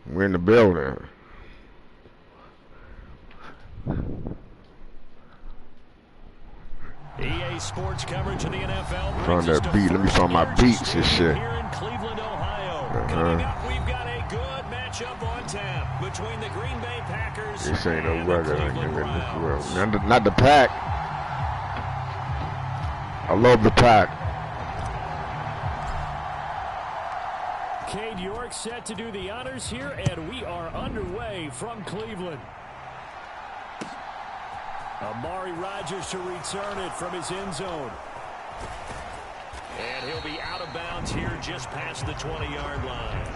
We're in the building. EA Sports coverage of the NFL. From that beat, let me find my beats and shit. Here in Cleveland, Ohio. Coming up, we've got a good matchup on tap between the Green Bay Packers this ain't no and the weather. Cleveland Browns. Not the pack. I love the pack. Cade York set to do the honors here, and we are underway from Cleveland. Amari Rodgers to return it from his end zone. And he'll be out of bounds here just past the 20-yard line.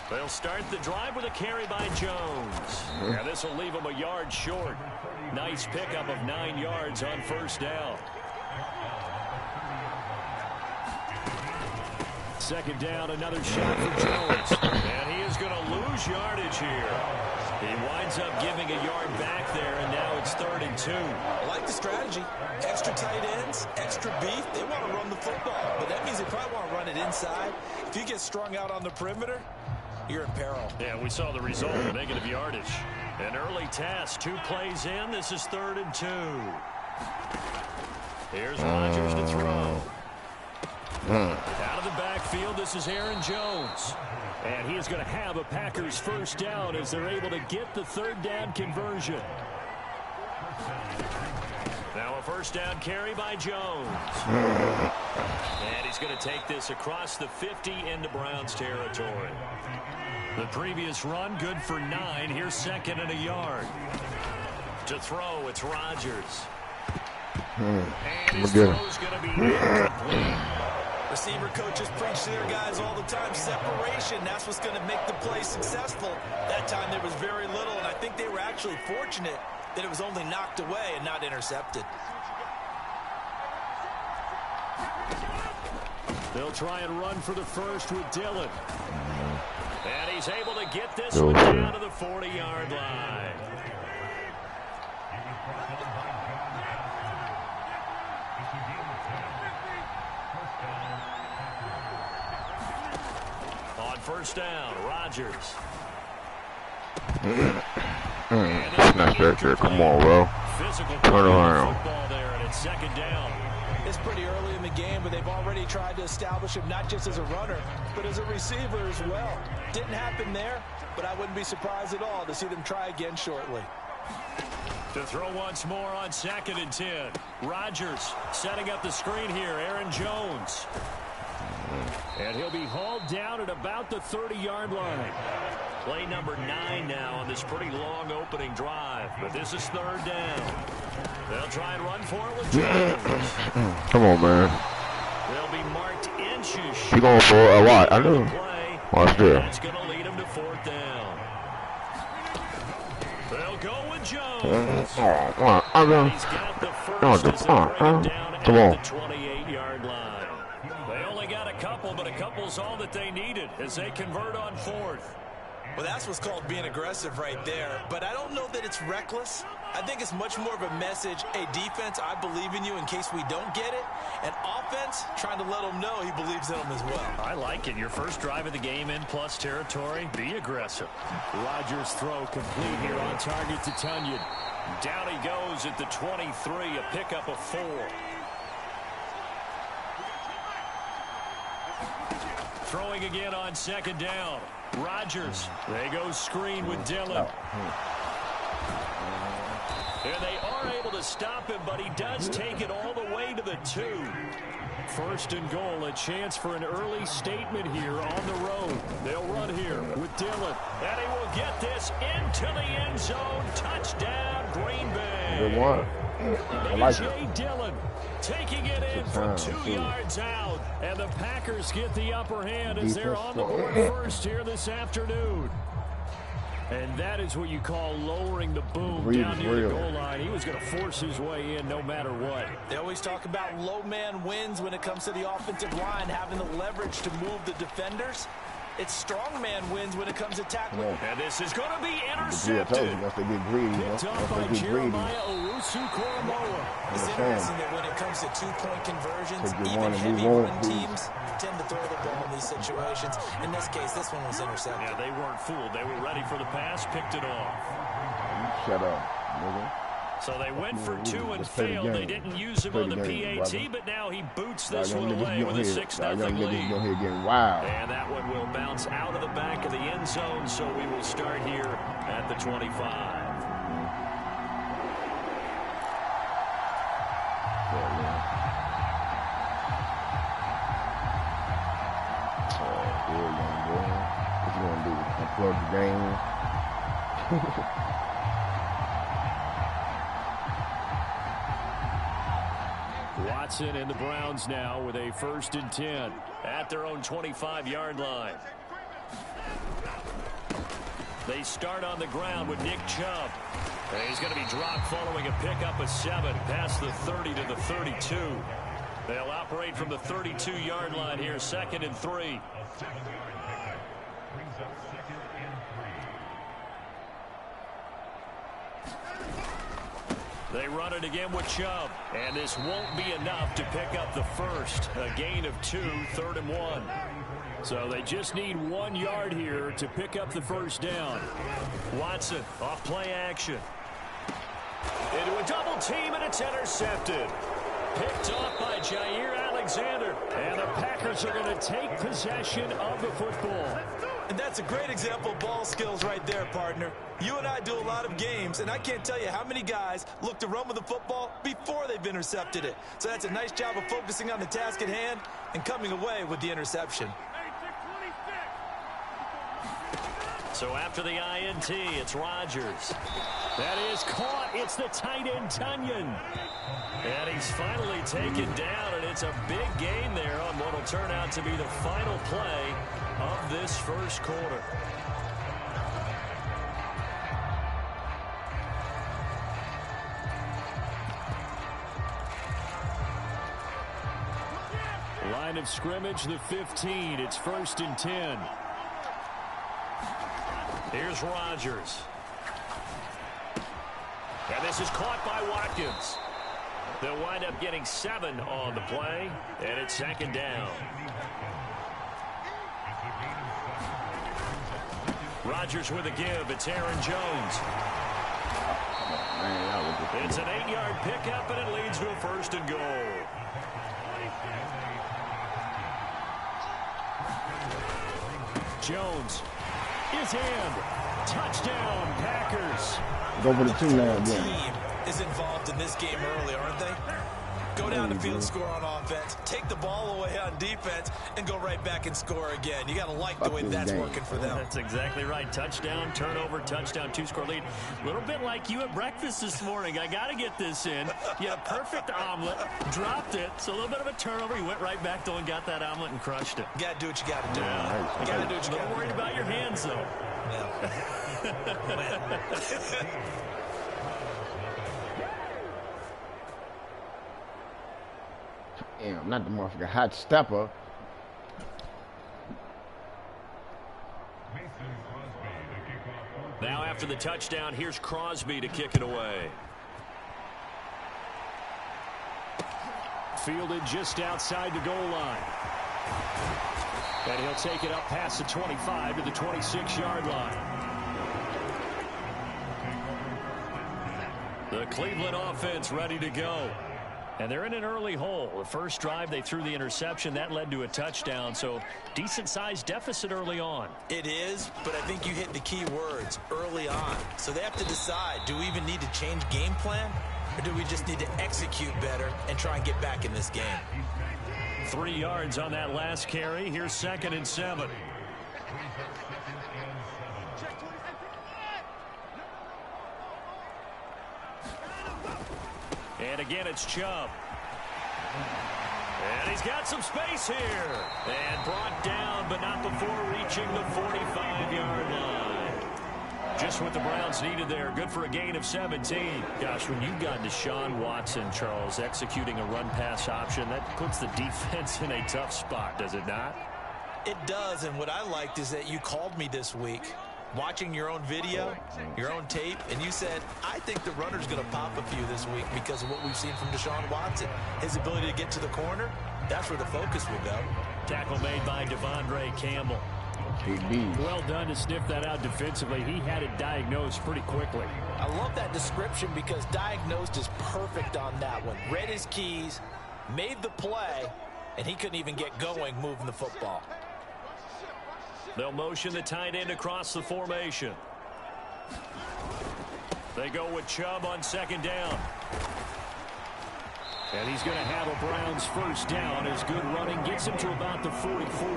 They'll start the drive with a carry by Jones. And this will leave him a yard short. Nice pickup of 9 yards on first down. Second down, another shot for Jones. And he is going to lose yardage here. He winds up giving a yard back there, and now it's 3rd and 2. I like the strategy. Extra tight ends, extra beef. They want to run the football, but that means they probably want to run it inside. If you get strung out on the perimeter, you're in peril. Yeah, we saw the result, negative yardage. An early task, 2 plays in. This is 3rd and 2. Here's Rodgers to throw. Out of the backfield, this is Aaron Jones. And he is going to have a Packers first down as they're able to get the 3rd down conversion. Now a first down carry by Jones. And he's going to take this across the 50 into Browns territory. The previous run, good for 9. Here's 2nd and a yard. To throw, it's Rodgers. And his throw's going to be incomplete. Receiver coaches preach to their guys all the time. Separation, that's what's going to make the play successful. That time there was very little, and I think they were actually fortunate that it was only knocked away and not intercepted. They'll try and run for the first with Dillon. And he's able to get this one down to the 40-yard line. On first down, Rodgers. Snatch that shit. Come on, bro. Turn around. Football there, and it's 2nd down. It's pretty early in the game, but they've already tried to establish him not just as a runner, but as a receiver as well. Didn't happen there, but I wouldn't be surprised at all to see them try again shortly. To throw once more on 2nd and 10. Rodgers setting up the screen here. Aaron Jones. And he'll be hauled down at about the 30-yard line. Play number 9 now on this pretty long opening drive. But this is 3rd down. They'll try and run for it with Jones. Come on, man. They'll be marked inches. He's going for a lot. I know. Watch there. That's going to lead him to 4th down. They'll go with Jones. He's got the first as they bring him down at the 28-yard line. They only got a couple, but a couple's all that they needed as they convert on 4th. Well, that's what's called being aggressive right there. But I don't know that it's reckless. I think it's much more of a message, hey, defense, I believe in you in case we don't get it. And offense, trying to let him know he believes in them as well. I like it. Your first drive of the game in plus territory. Be aggressive. Rodgers' throw complete here on target to Tunyon. Down he goes at the 23, a pickup of 4. Throwing again on 2nd down. Rodgers. They go screen with Dillon. And they are able to stop him, but he does take it all the way to the 2. 1st and goal, a chance for an early statement here on the road. They'll run here with Dillon. And he will get this into the end zone. Touchdown, Green Bay. Good one. I like A.J. Dillon taking it in from 2 yards out. And the Packers get the upper hand as they're on the board first here this afternoon. And that is what you call lowering the boom down near the goal line. He was going to force his way in no matter what. They always talk about low man wins when it comes to the offensive line, having the leverage to move the defenders. It's strong man wins when it comes to tackling. And this is going to be intercepted. Once they get greedy, Picked up by Jeremiah Owusu-Koramoah. It's interesting that when it comes to two-point conversions, even heavy-run teams tend to throw the ball in these situations. In this case, this one was intercepted. Yeah, they weren't fooled. They were ready for the pass, picked it off. Shut up, nigga. So they went for two and failed. They didn't use him on the PAT, but now he boots this one away with a 6-0 lead. And that one will bounce out of the back of the end zone, so we will start here at the 25. What you gonna do? Unplug the game? Watson and the Browns now with a 1st and 10 at their own 25-yard line. They start on the ground with Nick Chubb. And he's going to be dropped following a pickup of 7 past the 30 to the 32. They'll operate from the 32-yard line here, 2nd and 3. They run it again with Chubb, and this won't be enough to pick up the first. A gain of 2, 3rd and 1. So they just need 1 yard here to pick up the first down. Watson off play action. Into a double team, and it's intercepted. Picked off by Jair Alexander, and the Packers are going to take possession of the football. And that's a great example of ball skills right there, partner. You and I do a lot of games, and I can't tell you how many guys look to run with the football before they've intercepted it. So that's a nice job of focusing on the task at hand and coming away with the interception. So after the INT, it's Rodgers. That is caught. It's the tight end, Tunyon. And he's finally taken down, and it's a big gain there on what will turn out to be the final play of this first quarter. Line of scrimmage, the 15. It's 1st and 10. Here's Rodgers. And this is caught by Watkins. They'll wind up getting 7 on the play, and it's 2nd down. Rodgers with a give. It's Aaron Jones. It's an 8-yard pickup, and it leads to a 1st and goal. Jones is in. Touchdown, Packers. Go for the 2 now again. Team is involved in this game early, aren't they? Go down the field, score on offense, take the ball away on defense, and go right back and score again. You got to like the way that's working for them. That's exactly right. Touchdown, turnover, touchdown, 2-score lead. A little bit like you at breakfast this morning. I got to get this in. You had a perfect omelet, dropped it, so a little bit of a turnover. You went right back, though, and got that omelet and crushed it. You got to do what you got to do. Yeah. You got to do what you got to do. Don't worry about your hands, though. Damn, not the motherfucking hot stepper. Now after the touchdown, here's Crosby to kick it away. Fielded just outside the goal line. And he'll take it up past the 25 to the 26-yard line. The Cleveland offense ready to go. And they're in an early hole. The first drive, they threw the interception. That led to a touchdown. So decent-sized deficit early on. It is, but I think you hit the key words, early on. So they have to decide, do we even need to change game plan? Or do we just need to execute better and try and get back in this game? 3 yards on that last carry. Here's 2nd and 7. And again, it's Chubb. And he's got some space here. And brought down, but not before reaching the 45-yard line. Just what the Browns needed there. Good for a gain of 17. Gosh, when you've got Deshaun Watson, Charles, executing a run-pass option, that puts the defense in a tough spot, does it not? It does, and what I liked is that you called me this week, watching your own video, your own tape, and you said, I think the runner's going to pop a few this week because of what we've seen from Deshaun Watson. His ability to get to the corner, that's where the focus will go. Tackle made by Devondre Campbell. Well done to sniff that out defensively. He had it diagnosed pretty quickly. I love that description because diagnosed is perfect on that one. Read his keys, made the play, and he couldn't even get going moving the football. They'll motion the tight end across the formation. They go with Chubb on second down. And he's going to have a Browns first down as good running gets him to about the 44.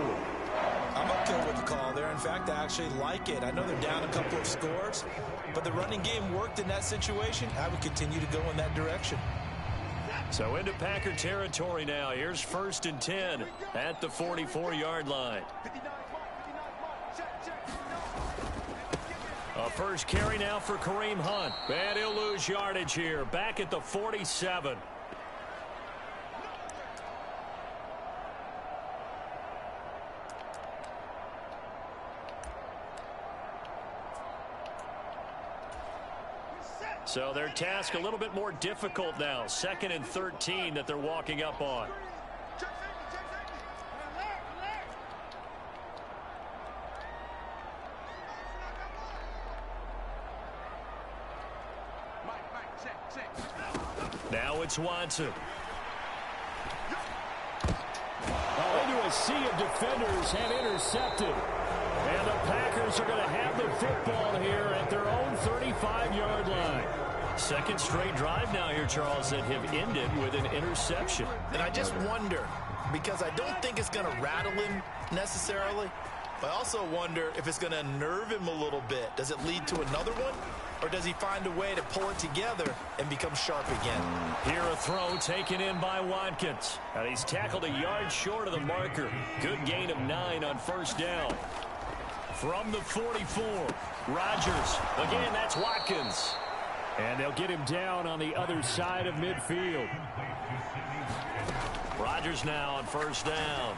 I'm okay with the call there. In fact, I actually like it. I know they're down a couple of scores, but the running game worked in that situation. I would continue to go in that direction. So into Packer territory now. Here's 1st and 10 at the 44-yard line. A first carry now for Kareem Hunt. And he'll lose yardage here. Back at the 47. So their task a little bit more difficult now. 2nd and 13 that they're walking up on. Now it's Watson. Into a sea of defenders and intercepted. And the Packers are going to have the football here at their own 35-yard line. Second straight drive now here, Charles, that have ended with an interception. And I just wonder, because I don't think it's going to rattle him necessarily, but I also wonder if it's going to unnerve him a little bit. Does it lead to another one? Or does he find a way to pull it together and become sharp again? Here a throw taken in by Watkins. And he's tackled a yard short of the marker. Good gain of 9 on first down. From the 44, Rodgers. Again, that's Watkins. And they'll get him down on the other side of midfield. Rodgers now on first down.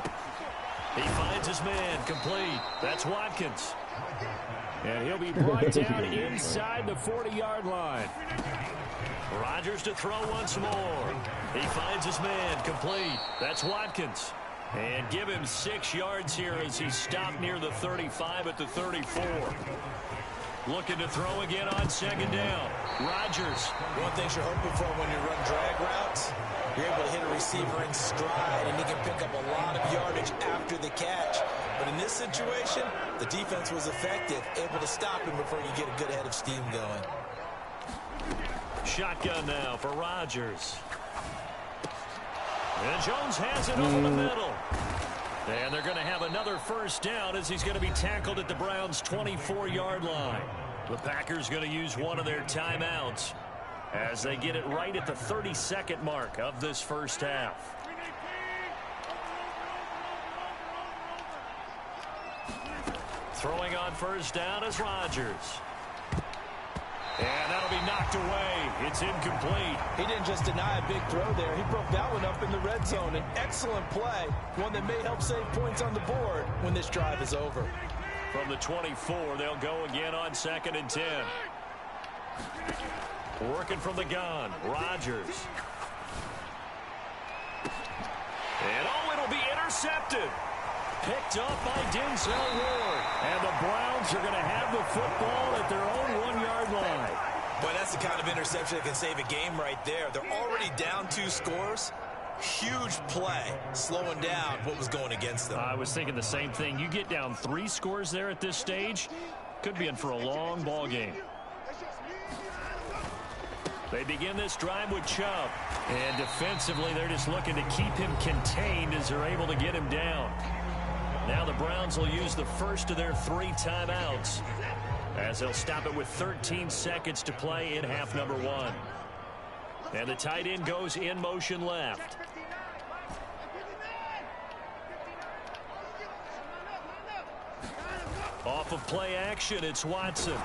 He finds his man complete. That's Watkins. And he'll be brought down inside the 40-yard line. Rodgers to throw once more. He finds his man complete. That's Watkins. And give him 6 yards here as he's stopped near the 35 at the 34. Looking to throw again on second down. Rodgers. One thing you're hoping for when you run drag routes, you're able to hit a receiver in stride, and he can pick up a lot of yardage after the catch. But in this situation, the defense was effective, able to stop him before you get a good head of steam going. Shotgun now for Rodgers. And Jones has it over the middle. And they're going to have another first down as he's going to be tackled at the Browns' 24-yard line. The Packers going to use one of their timeouts as they get it right at the 32nd mark of this first half. Throwing on first down is Rodgers. And that'll be knocked away. It's incomplete. He didn't just deny a big throw there. He broke that one up in the red zone. An excellent play, one that may help save points on the board when this drive is over. From the 24, they'll go again on 2nd and 10. Working from the gun, Rodgers. And it'll be intercepted. Picked up by Denzel Ward. And the Browns are going to have the football at their own 1-yard line. Boy, that's the kind of interception that can save a game right there. They're already down 2 scores. Huge play, slowing down what was going against them. I was thinking the same thing. You get down 3 scores there at this stage, could be in for a long ball game. They begin this drive with Chubb. And defensively, they're just looking to keep him contained as they're able to get him down. Now the Browns will use the first of their 3 timeouts as they'll stop it with 13 seconds to play in half number 1. And the tight end goes in motion left. Off of play action, it's Watson.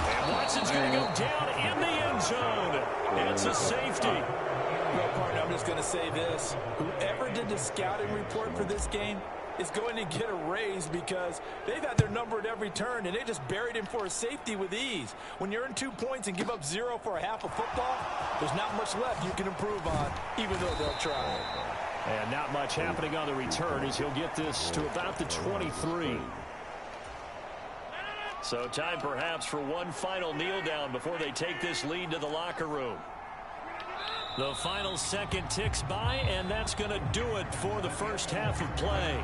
And Watson's going to go down in the end zone. It's a safety. Well, partner, I'm just going to say this. Whoever did the scouting report for this game is going to get a raise because they've had their number at every turn, and they just buried him for a safety with ease. When you earn 2 points and give up 0 for a half of football, there's not much left you can improve on, even though they'll try. And not much happening on the return as he'll get this to about the 23. So time perhaps for one final kneel down before they take this lead to the locker room. The final second ticks by, and that's going to do it for the first half of play.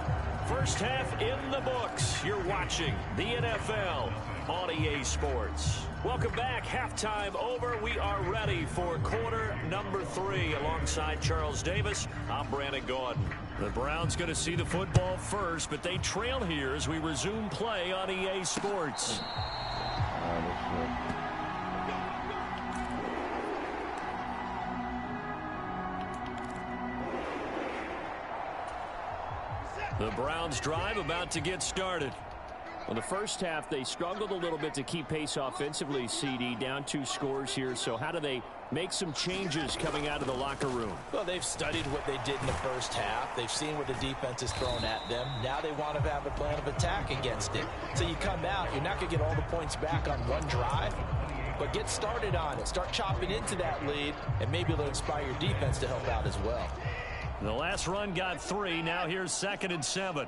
First half in the books. You're watching the NFL on EA Sports. Welcome back. Halftime over. We are ready for quarter number 3. Alongside Charles Davis, I'm Brandon Gordon. The Browns going to see the football first, but they trail here as we resume play on EA Sports. The Browns drive about to get started. Well, the first half, they struggled a little bit to keep pace offensively, CD, down 2 scores here. So how do they make some changes coming out of the locker room? Well, they've studied what they did in the first half. They've seen what the defense has thrown at them. Now they want to have a plan of attack against it. So you come out, you're not going to get all the points back on one drive, but get started on it. Start chopping into that lead, and maybe it'll inspire your defense to help out as well. The last run got 3. Now here's 2nd and 7.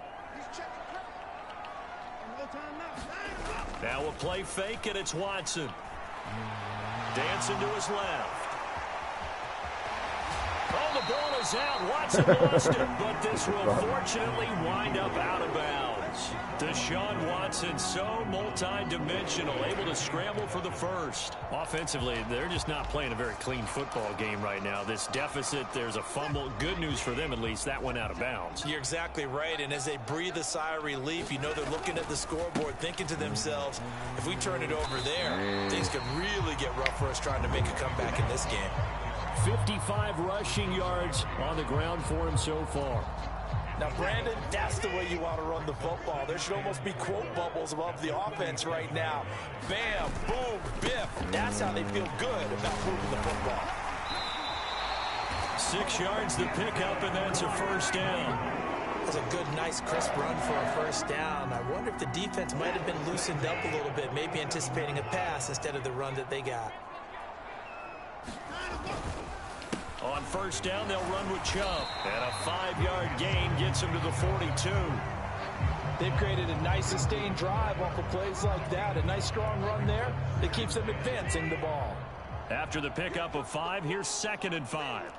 Now a play fake, and it's Watson. Dancing to his left. Oh, the ball is out. Watson lost it, but this will fortunately wind up out of bounds. Deshaun Watson, so multi-dimensional, able to scramble for the first. Offensively, they're just not playing a very clean football game right now. This deficit, there's a fumble. Good news for them, at least. That went out of bounds. You're exactly right, and as they breathe a sigh of relief, you know they're looking at the scoreboard, thinking to themselves, if we turn it over there, things could really get rough for us trying to make a comeback in this game. 55 rushing yards on the ground for him so far. Now, Brandon, that's the way you want to run the football. There should almost be quote bubbles above the offense right now. Bam, boom, biff. That's how they feel good about moving the football. 6 yards to pick up, and that's a first down. That's a good, nice, crisp run for a first down. I wonder if the defense might have been loosened up a little bit, maybe anticipating a pass instead of the run that they got. On first down, they'll run with Chubb. And a 5-yard gain gets him to the 42. They've created a nice sustained drive off of plays like that. A nice strong run there that keeps them advancing the ball. After the pickup of 5, here's 2nd and 5.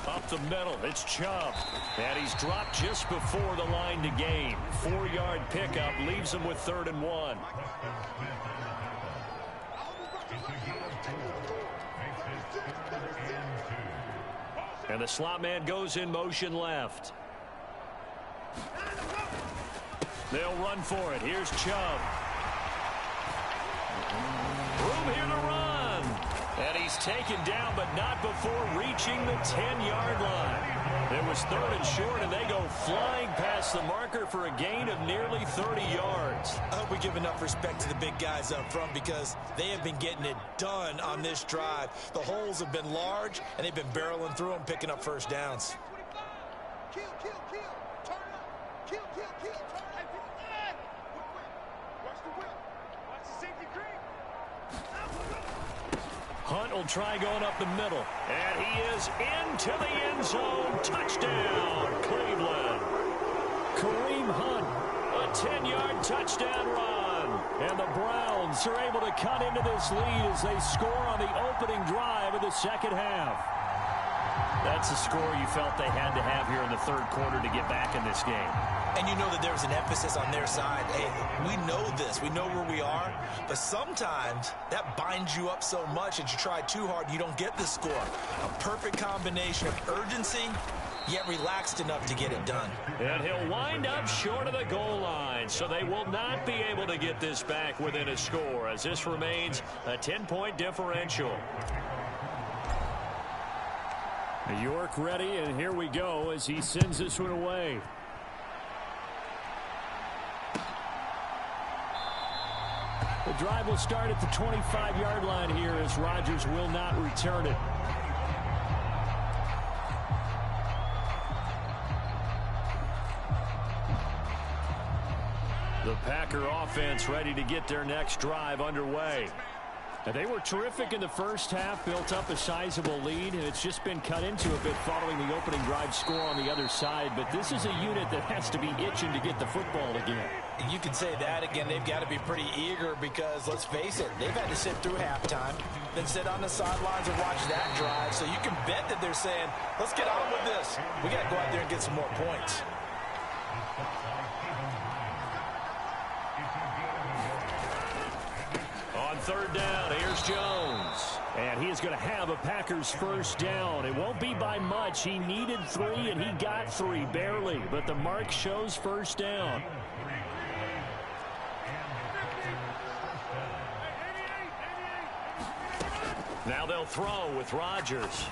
Up the middle, it's Chubb. And he's dropped just before the line to gain. 4-yard pickup leaves him with 3rd and 1. And the slot man goes in motion left. They'll run for it. Here's Chubb. Room here to run. And he's taken down, but not before reaching the 10-yard line. It was 3rd and short, and they go flying past the marker for a gain of nearly 30 yards. I hope we give enough respect to the big guys up front because they have been getting it done on this drive. The holes have been large, and they've been barreling through them, picking up first downs. Hunt will try going up the middle. And he is into the end zone. Touchdown, Cleveland. Kareem Hunt, a 10-yard touchdown run. And the Browns are able to cut into this lead as they score on the opening drive of the second half. That's a score you felt they had to have here in the 3rd quarter to get back in this game. And you know that there's an emphasis on their side. Hey, we know this. We know where we are. But sometimes that binds you up so much that you try too hard, you don't get the score. A perfect combination of urgency, yet relaxed enough to get it done. And he'll wind up short of the goal line, so they will not be able to get this back within a score as this remains a 10-point differential. York ready, and here we go as he sends this one away. The drive will start at the 25-yard line here as Rodgers will not return it. The Packer offense ready to get their next drive underway. And they were terrific in the first half, built up a sizable lead, and it's just been cut into a bit following the opening drive score on the other side. But this is a unit that has to be itching to get the football again. You can say that again. They've got to be pretty eager because, let's face it, they've had to sit through halftime, then sit on the sidelines and watch that drive. So you can bet that they're saying, let's get on with this. We got to go out there and get some more points. On third down, here's Jones. And he is going to have a Packers first down. It won't be by much. He needed 3, and he got 3, barely. But the mark shows first down. Now they'll throw with Rodgers.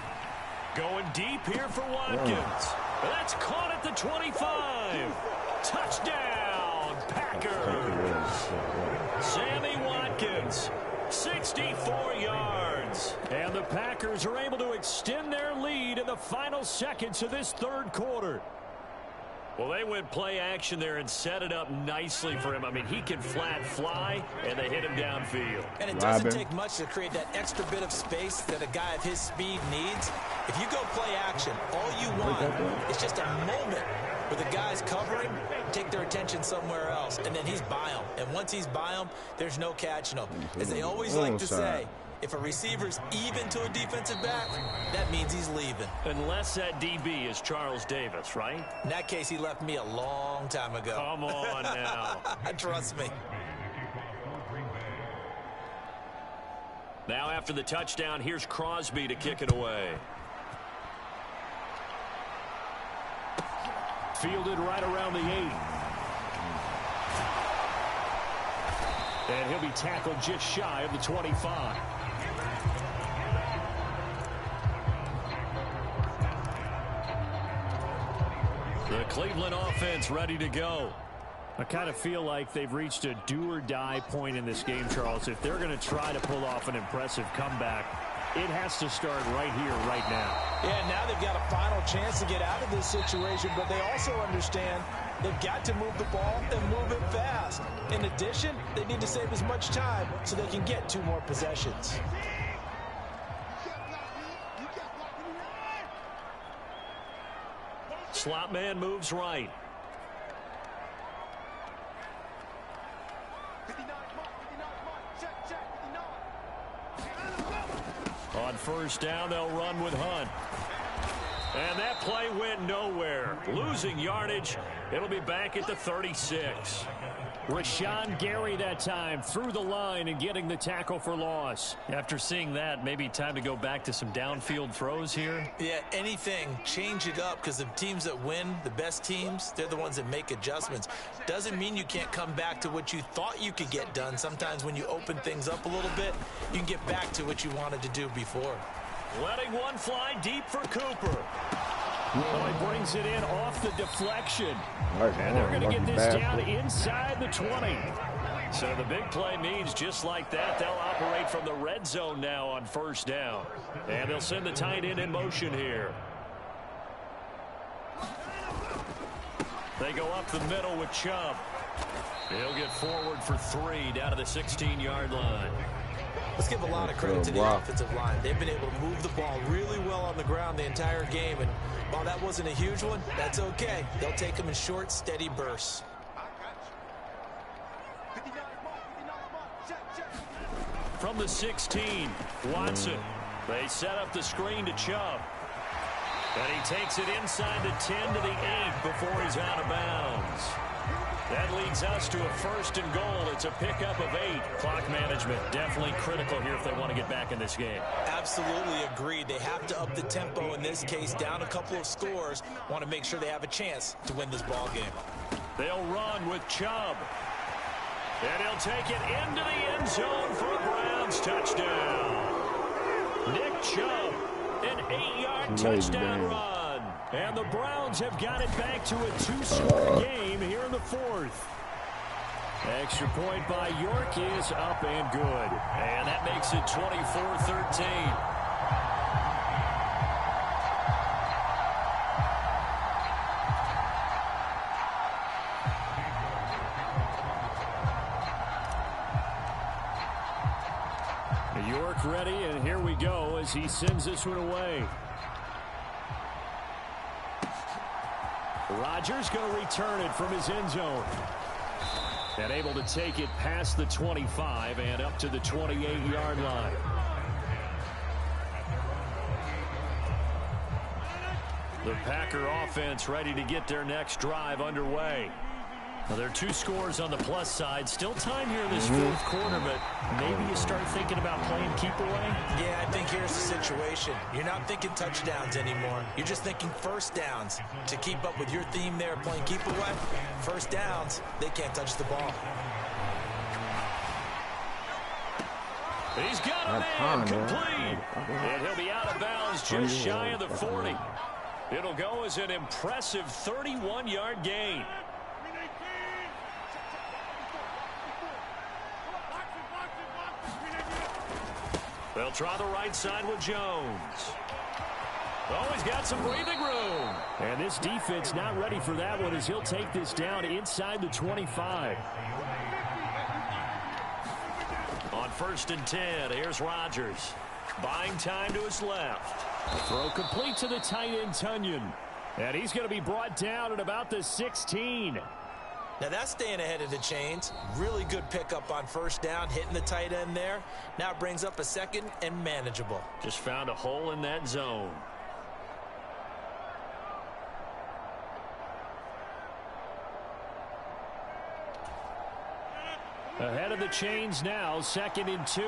Going deep here for Watkins. That's caught at the 25. Touchdown, Packers. Sammy Watkins, 64 yards. And the Packers are able to extend their lead in the final seconds of this third quarter. Well, they went play action there and set it up nicely for him. I mean, he can flat fly, and they hit him downfield. And it doesn't take much to create that extra bit of space that a guy of his speed needs. If you go play action, all you want is just a moment where the guy's covering, take their attention somewhere else, and then he's by him. And once he's by him, there's no catching him. As they always like to say, if a receiver's even to a defensive back, that means he's leaving. Unless that DB is Charles Davis, right? In that case, he left me a long time ago. Come on now. Trust me. Now after the touchdown, here's Crosby to kick it away. Fielded right around the 8. And he'll be tackled just shy of the 25. The Cleveland offense ready to go. I kind of feel like they've reached a do-or-die point in this game, Charles. If they're going to try to pull off an impressive comeback, it has to start right here, right now. Yeah, now they've got a final chance to get out of this situation, but they also understand they've got to move the ball and move it fast. In addition, they need to save as much time so they can get 2 more possessions. Slot man moves right. On first down, they'll run with Hunt. And that play went nowhere. Losing yardage. It'll be back at the 36. Rashawn Gary that time through the line and getting the tackle for loss. After seeing that, maybe time to go back to some downfield throws here. Yeah, anything. Change it up because the teams that win, the best teams, they're the ones that make adjustments. Doesn't mean you can't come back to what you thought you could get done. Sometimes when you open things up a little bit, you can get back to what you wanted to do before. Letting one fly deep for Cooper. Oh, he brings it in off the deflection. And they're going to get this down inside the 20. So the big play means just like that, they'll operate from the red zone now on first down. And they'll send the tight end in motion here. They go up the middle with Chubb. He'll get forward for 3 down to the 16-yard line. Let's give a lot of credit to the offensive line. They've been able to move the ball really well on the ground the entire game. And while that wasn't a huge one, that's okay. They'll take them in short, steady bursts. From the 16, Watson. They set up the screen to Chubb. And he takes it inside the 10 to the 8 before he's out of bounds. That leads us to a first and goal. It's a pickup of 8. Clock management definitely critical here if they want to get back in this game. Absolutely agreed. They have to up the tempo in this case, down a couple of scores. Want to make sure they have a chance to win this ball game. They'll run with Chubb. And he'll take it into the end zone for a Browns touchdown. Nick Chubb, an 8-yard touchdown run. And the Browns have got it back to a 2-score game here in the 4th. Extra point by York is up and good. And that makes it 24-13. York ready, and here we go as he sends this one away. Rodgers going to return it from his end zone. And able to take it past the 25 and up to the 28-yard line. The Packer offense ready to get their next drive underway. Well, there are 2 scores on the plus side. Still time here in this fourth quarter, but maybe you start thinking about playing keep away? Yeah, I think here's the situation. You're not thinking touchdowns anymore. You're just thinking first downs. To keep up with your theme there, playing keep away, first downs, they can't touch the ball. He's got a man complete. And he'll be out of bounds just shy of the 40. It'll go as an impressive 31-yard gain. They'll try the right side with Jones. Oh, he's got some breathing room. And this defense not ready for that one as he'll take this down inside the 25. On 1st and 10, here's Rodgers. Buying time to his left. Throw complete to the tight end, Tunyon. And he's going to be brought down at about the 16. Now that's staying ahead of the chains. Really good pickup on first down, hitting the tight end there. Now it brings up a second and manageable. Just found a hole in that zone. Ahead of the chains now, 2nd and 2.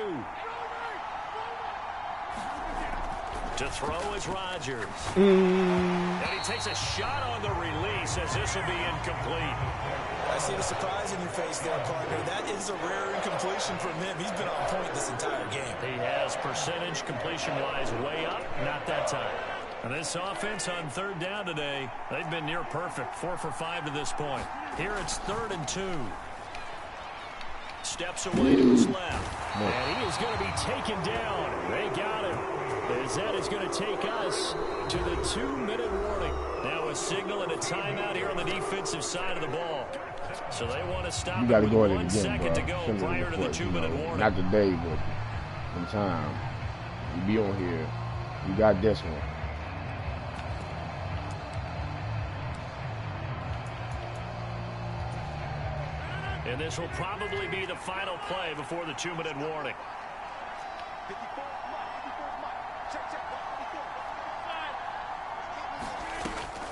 To throw is Rodgers. And he takes a shot on the release as this will be incomplete. I see the surprise in your face there, partner. That is a rare incompletion from him. He's been on point this entire game. He has percentage completion-wise way up, not that time. And this offense on 3rd down today, they've been near perfect, 4 for 5 to this point. Here it's 3rd and 2. Steps away to his left. And he is going to be taken down. They got him. As that is going to take us to the 2-minute warning. Now a signal and a timeout here on the defensive side of the ball. So they want to stop it with 1 second to go prior to the 2-minute warning. Not today, but in time. You be on here. You got this one. And this will probably be the final play before the 2-minute warning.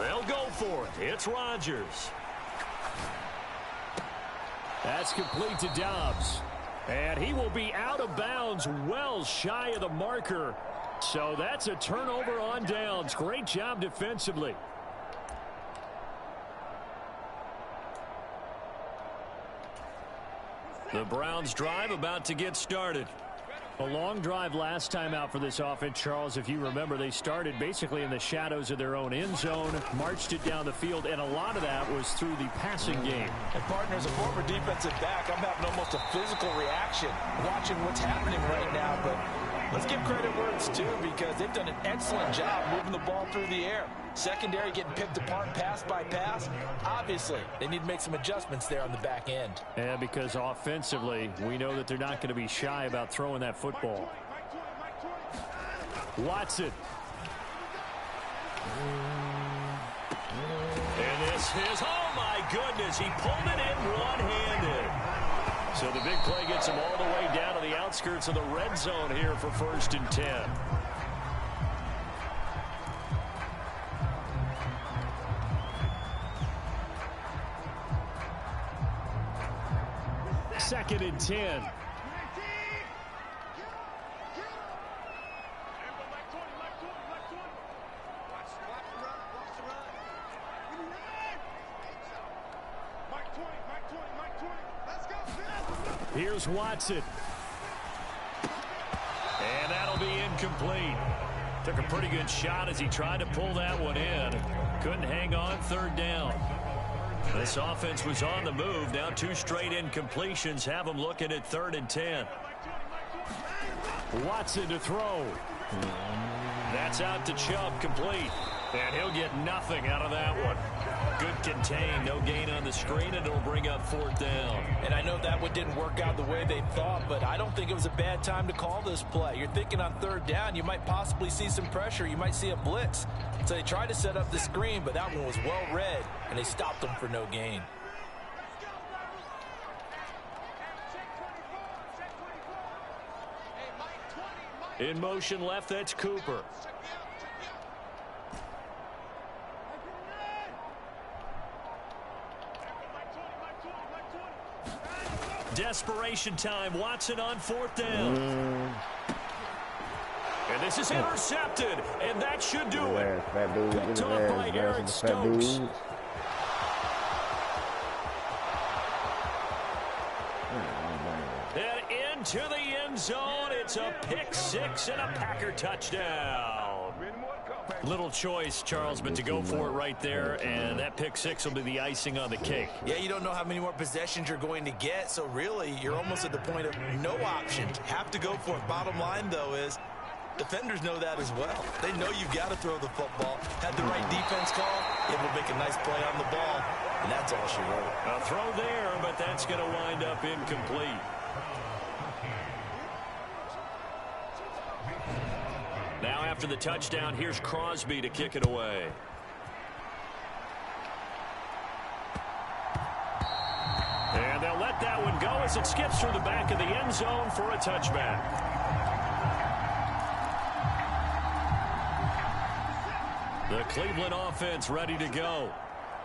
They'll go for it. It's Rodgers. That's complete to Dobbs. And he will be out of bounds well shy of the marker. So that's a turnover on downs. Great job defensively. The Browns drive about to get started. A long drive last time out for this offense, Charles. If you remember, they started basically in the shadows of their own end zone, marched it down the field, and a lot of that was through the passing game. And partner, as a former defensive back, I'm having almost a physical reaction watching what's happening right now. But let's give credit where it's due because they've done an excellent job moving the ball through the air. Secondary getting picked apart pass by pass. Obviously, they need to make some adjustments there on the back end. And because offensively, we know that they're not going to be shy about throwing that football. Watson. And this is, oh my goodness, he pulled it in one-handed. So the big play gets him all the way down to the outskirts of the red zone here for 1st and 10. Second and 10. Here's Watson. And that'll be incomplete. Took a pretty good shot as he tried to pull that one in. Couldn't hang on 3rd down. This offense was on the move. Now 2 straight incompletions have them looking at 3rd and 10. Watson to throw. That's out to Chubb, complete. And he'll get nothing out of that one. Good contain, no gain on the screen, and it'll bring up 4th down. And I know that one didn't work out the way they thought, but I don't think it was a bad time to call this play. You're thinking on 3rd down, you might possibly see some pressure. You might see a blitz. So they tried to set up the screen, but that one was well read, and they stopped them for no gain. In motion left, that's Cooper. Desperation time. Watson on 4th down. And this is intercepted, and that should do it. Picked off by Eric Stokes. And into the end zone. It's a pick 6 and a Packer touchdown. Little choice, Charles, but to go for it right there, and that pick 6 will be the icing on the cake. Yeah, you don't know how many more possessions you're going to get, so really you're almost at the point of no options. Have to go for it. Bottom line, though, is defenders know that as well. They know you've got to throw the football. Had the right defense call, able to make a nice play on the ball, and that's all she wrote. A throw there, but that's going to wind up incomplete. Now after the touchdown, here's Crosby to kick it away. And they'll let that one go as it skips through the back of the end zone for a touchback. The Cleveland offense ready to go.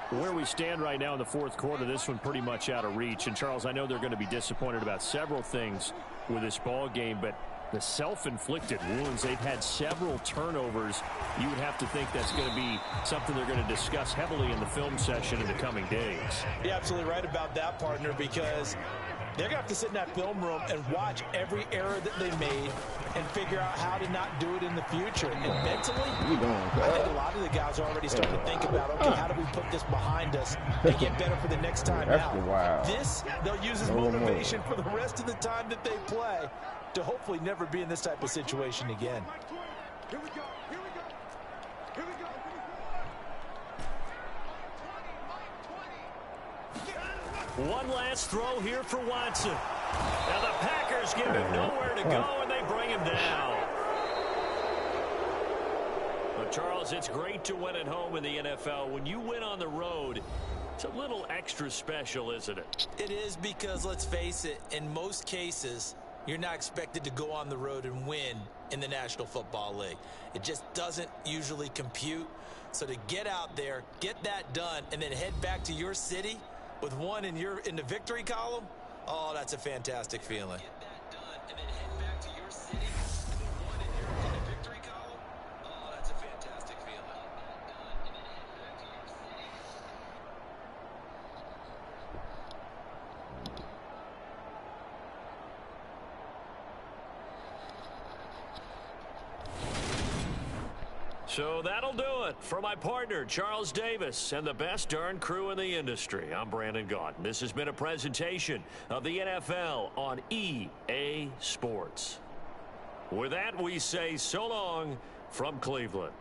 Where we stand right now in the 4th quarter, this one pretty much out of reach. And, Charles, I know they're going to be disappointed about several things with this ball game, but the self-inflicted wounds, they've had several turnovers. You would have to think that's going to be something they're going to discuss heavily in the film session in the coming days. You're absolutely right about that, partner, because they're going to have to sit in that film room and watch every error that they made and figure out how to not do it in the future. And mentally, I think a lot of the guys are already starting to think about, okay, how do we put this behind us and get better for the next time out? This, they'll use as motivation for the rest of the time that they play to hopefully never be in this type of situation again. Here we go. Here we go. Here we go. One last throw here for Watson. Now the Packers give him nowhere to go, and they bring him down. But Charles, it's great to win at home in the NFL. When you win on the road, it's a little extra special, isn't it? It is, because let's face it, in most cases, you're not expected to go on the road and win in the National Football League. It just doesn't usually compute. So to get out there, get that done, and then head back to your city with one in the victory column, oh, that's a fantastic feeling. Get that done, and then head back to your city with one in the victory column. Oh, that's a fantastic feeling. So that'll do it for my partner, Charles Davis, and the best darn crew in the industry. I'm Brandon Gaudin. This has been a presentation of the NFL on EA Sports. With that, we say so long from Cleveland.